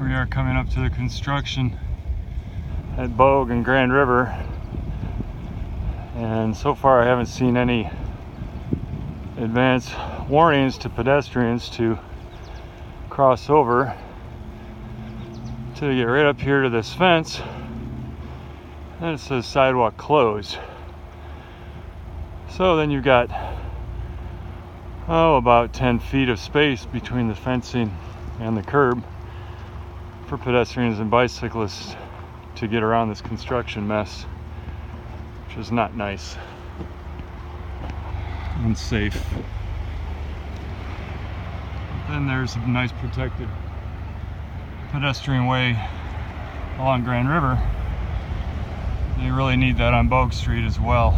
Here we are coming up to the construction at Bogue and Grand River, and so far I haven't seen any advance warnings to pedestrians to cross over till you get right up here to this fence, and it says sidewalk closed. So then you've got about 10 feet of space between the fencing and the curb for pedestrians and bicyclists to get around this construction mess, which is not nice. Unsafe. Then there's a nice protected pedestrian way along Grand River. You really need that on Bogue Street as well.